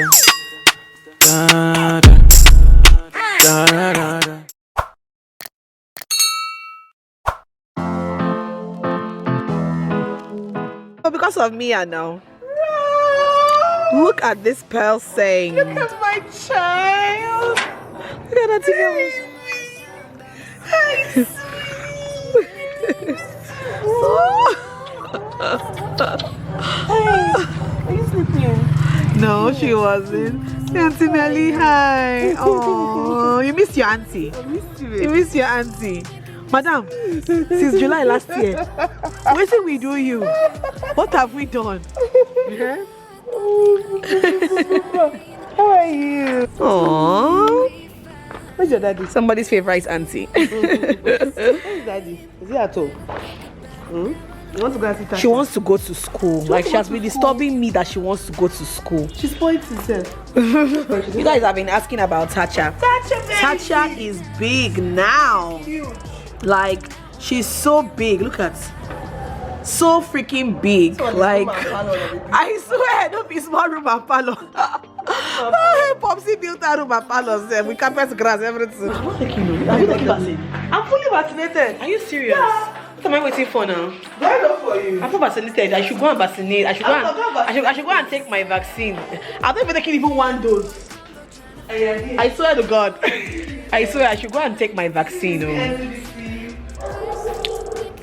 Da, da, da, da, da, da. Because of Mia now. Look at this pearl saying. Look at my child. Look at that thing. Are you sleeping? No, she wasn't. Auntie Melly, hi. Oh, you missed your auntie. I missed you. You missed your auntie. Madam, since July last year, what did we do you? What have we done? Okay? How are you? Aww. Where's your daddy? Somebody's favorite auntie. Where's daddy? Is he at home? You want to go and see Tasha? She wants to go to school. Like she has been to school. disturbing me that she wants to go to school. She's pointing herself. You guys have been asking about Tacha. Tasha, baby. Tacha is big now. Huge. Like she's so big. Look at, so freaking big. Like I swear, don't be small room and palo. Popsy built a room and palo with carpet, grass, everything. Are you taking vaccine? I'm fully vaccinated. Are you serious? Yeah. What am I waiting for now? Do I know for you? I'm not vaccinated. I should go and vaccinate. I should go and take my vaccine. I'm not even taking even one dose. I swear to God. I swear I should go and take my vaccine.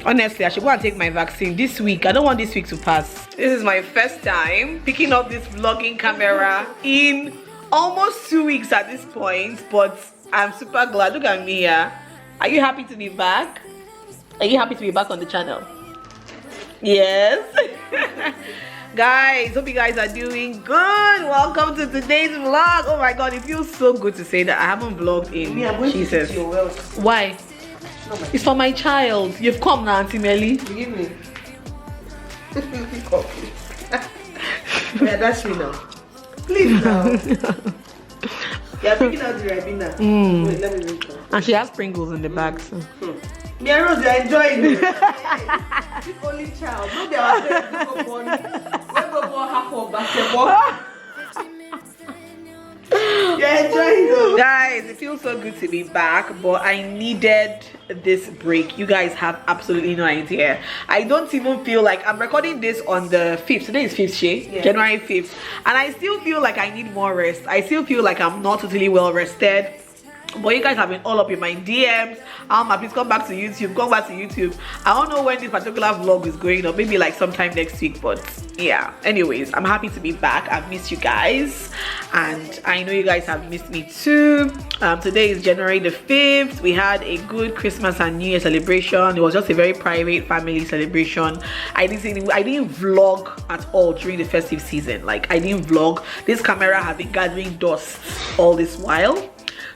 Honestly, I should go and take my vaccine this week. I don't want this week to pass. This is my first time picking up this vlogging camera in almost 2 weeks at this point, but I'm super glad. Look at me here. Are you happy to be back? Are you happy to be back on the channel? Yes. Guys, hope you guys are doing good. Welcome to today's vlog. Oh my God, it feels so good to say that I haven't vlogged in Jesus. Why? It's for my child. You've come now, Auntie Melly. Forgive me. Yeah, that's me now. Please now. You're picking out the Ribena. Wait, let me drink some. And she has Pringles in the bag. So. Me and Rose, you're enjoying it. This only child. No, they are very good for money. When we go half of basketball. You're enjoying it. Guys, it feels so good to be back, but I needed this break. You guys have absolutely no idea. I don't even feel like I'm recording this on the 5th. Today is 5th, Shay? Yeah. January 5th. And I still feel like I need more rest. I still feel like I'm not totally well rested. But you guys have been all up in my DMs. Please come back to YouTube. Come back to YouTube. I don't know when this particular vlog is going up. Maybe like sometime next week. But yeah. Anyways, I'm happy to be back. I've missed you guys, and I know you guys have missed me too. Today is January the 5th. We had a good Christmas and New Year celebration. It was just a very private family celebration. I didn't vlog at all during the festive season. Like I didn't vlog. This camera has been gathering dust all this while.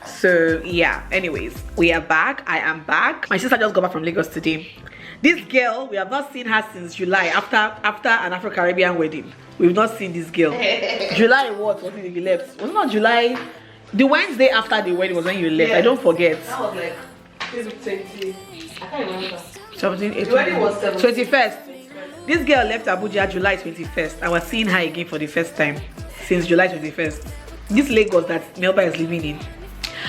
So yeah, anyways, we are back. I am back. My sister just got back from Lagos today. This girl, we have not seen her since July, after an Afro-Caribbean wedding. We've not seen this girl. July what? Was it you left? Was it not July? The Wednesday after the wedding was when you left. Yeah. I don't forget. That was like 20. I can't remember. 17, 18, The wedding was 21st. This girl left Abuja July 21st. I was seeing her again for the first time since July 21st. This Lagos that Melba is living in.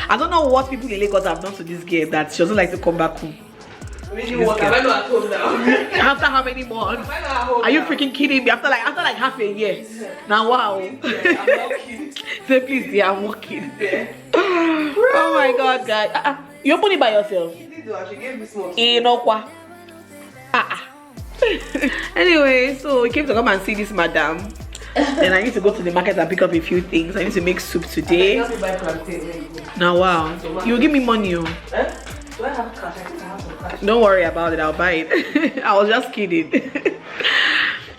I don't know what people in Lagos have done to this girl that she doesn't like to come back home. Really what? Am I not at home now? After how many months? Are you freaking kidding me? After like half a year. Now wow. Yeah, I'm walking. Say please, yeah, I'm walking. Yeah. Oh my God, guys. You open it by yourself. She did though. She gave me small. Anyway, so we came to come and see this madam. Then I need to go to the market and pick up a few things. I need to make soup today. Now wow, you give me money. Do I have cash? I think I have some cash. Don't worry about it, I'll buy it. I was just kidding.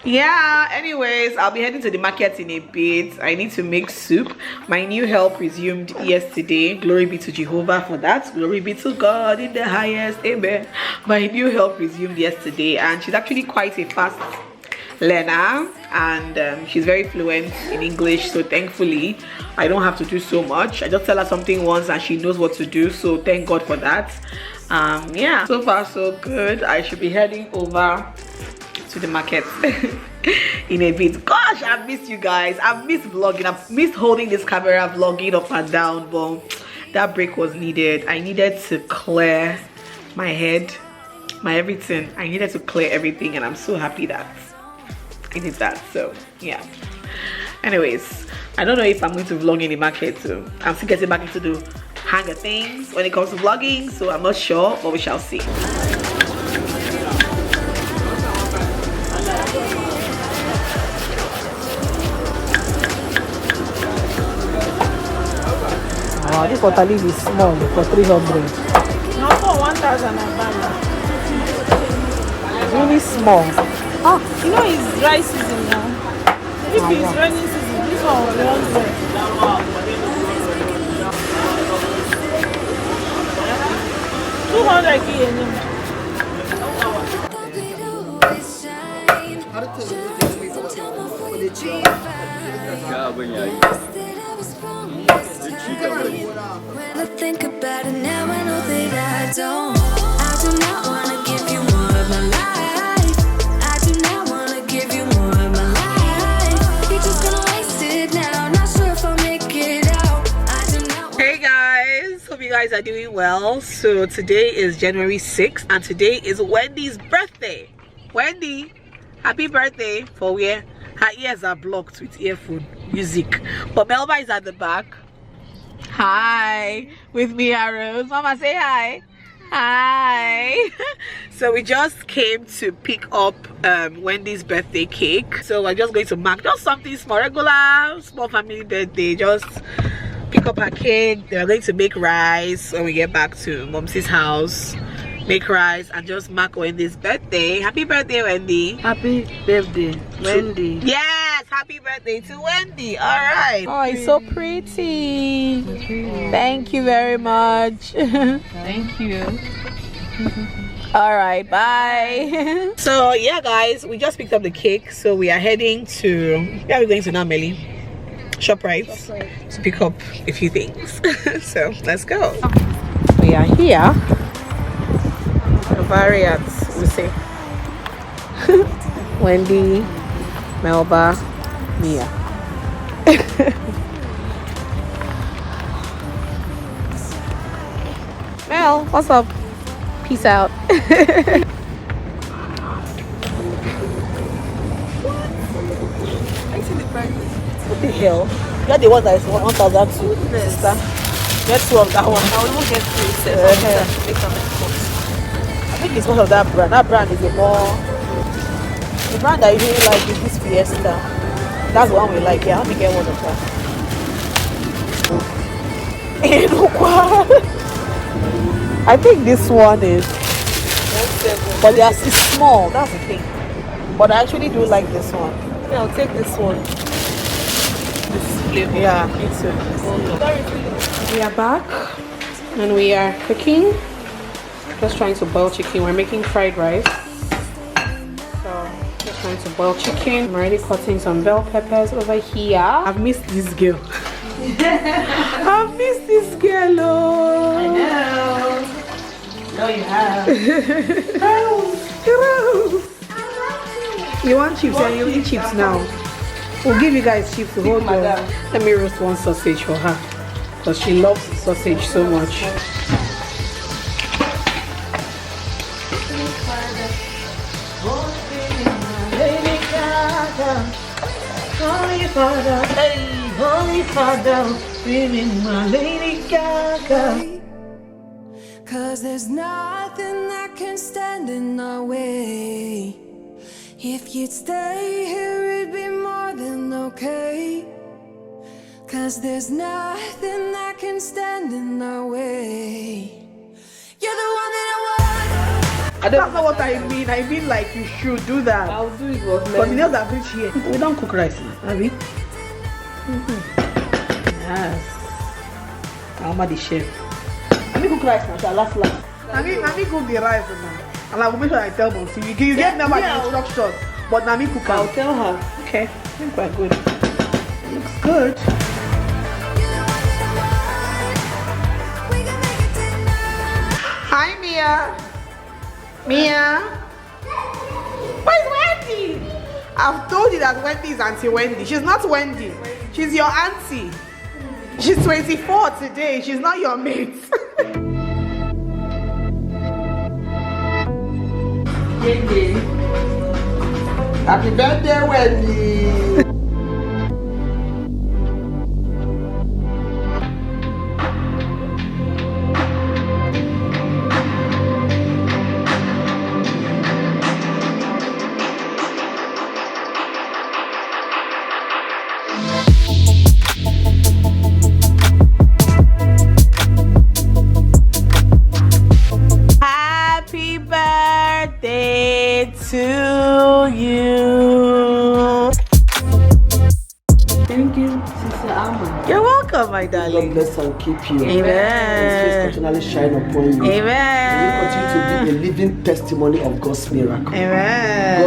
Yeah, anyways, I'll be heading to the market in a bit. I need to make soup. My new help resumed yesterday. Glory be to Jehovah for that. Glory be to God in the highest. Amen. My new help resumed yesterday, and she's actually quite a fast learner, and she's very fluent in English, so thankfully I don't have to do so much. I just tell her something once and she knows what to do, so thank God for that. Yeah, so far so good. I should be heading over to the market in a bit. Gosh, I've missed you guys. I've missed vlogging. I've missed holding this camera, vlogging up and down, but that break was needed. I needed to clear my head, my everything. I needed to clear everything, and I'm so happy that I did that. So yeah, anyways, I don't know if I'm going to vlog in the market too. I'm still getting back into the hang of things when it comes to vlogging, so I'm not sure, but we shall see. Wow, this water leaf is small for 300. No, for 1,000 I buy. It's really small. Oh, you know it's dry season now. If it's rainy season, this one will be 100. 200 kg. When I think about it now, I know that I do not want to give you more of my life. I do not want to give you more of my life. You're just gonna waste it now. Not sure if I'll make it out. I do not. Hey guys, hope you guys are doing well. So today is January 6th and today is Wendy's birthday. Wendy, happy birthday. For where her ears are blocked with earphone music, but Melba is at the back. Hi, with me, Rose. Mama, say hi. Hi. So we just came to pick up Wendy's birthday cake. So we're just going to mark just something small, regular small family birthday. Just pick up her cake. They're going to make rice when we get back to Mom's house. Make rice and just mark Wendy's birthday. Happy birthday, Wendy. Happy birthday, Wendy. Yes, happy birthday to Wendy. All right. Oh, it's so pretty. Thank you very much. Thank you. All right, bye. So yeah guys, we just picked up the cake, so we are heading to we're going to Nameli ShopRite to pick up a few things. So let's go. We are here Variat, we say. Wendy, Melba, Mia. Mel, what's up? Peace out. What the hell? You're the one that is 1,002, sister. Get two of that one. I will even get three. I think it's one of that brand. That brand is the brand that I really like is this Fiesta. That's the one we like. Yeah, let me get one of that. I think this one is, but it's small. That's the thing. But I actually do like this one. Yeah, I'll take this one. Yeah, me too. We are back and we are cooking. Just trying to boil chicken. We're making fried rice. So just trying to boil chicken. I'm already cutting some bell peppers over here. I've missed this girl. I've missed this girl. Oh. I know. No, you have. You want chips? Yeah, you eat chips now. We'll give you guys chips to hold on. Let me roast one sausage for her because she loves sausage so much. Holy Father, hey, Holy Father, bring my Lady Gaga. Cause there's nothing that can stand in our way. If you'd stay here, it'd be more than okay. Cause there's nothing that can stand in our way. You're the one that I want. That's not what I mean. I mean like you should do that. I'll do it. But the nails are rich here. We don't cook rice now, have we? Yes. I'm the chef. Let me cook rice now, so last. Let me cook the rice now. And I will make sure I tell Mom. You get never the instructions. But Nami cook. I'll tell her. Okay. I think we're good. It looks good. Hi Mia. Mia. Where's Wendy? I've told you that Wendy is Auntie Wendy. She's not Wendy. She's your auntie. She's 24 today. She's not your mate. Happy birthday, Wendy. Happy birthday to you. Thank you, Sister Alma. You're welcome, my God darling. bless and keep you. Amen. His face continually shine upon you. Amen. You continue to be a living testimony of God's miracle. Amen.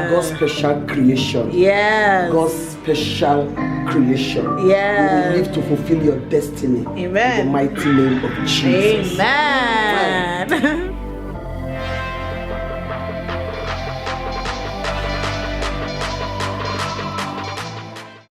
God's special creation. Yes. God's special creation. Yes. You will live to fulfill your destiny. Amen. In the mighty name of Jesus. Amen.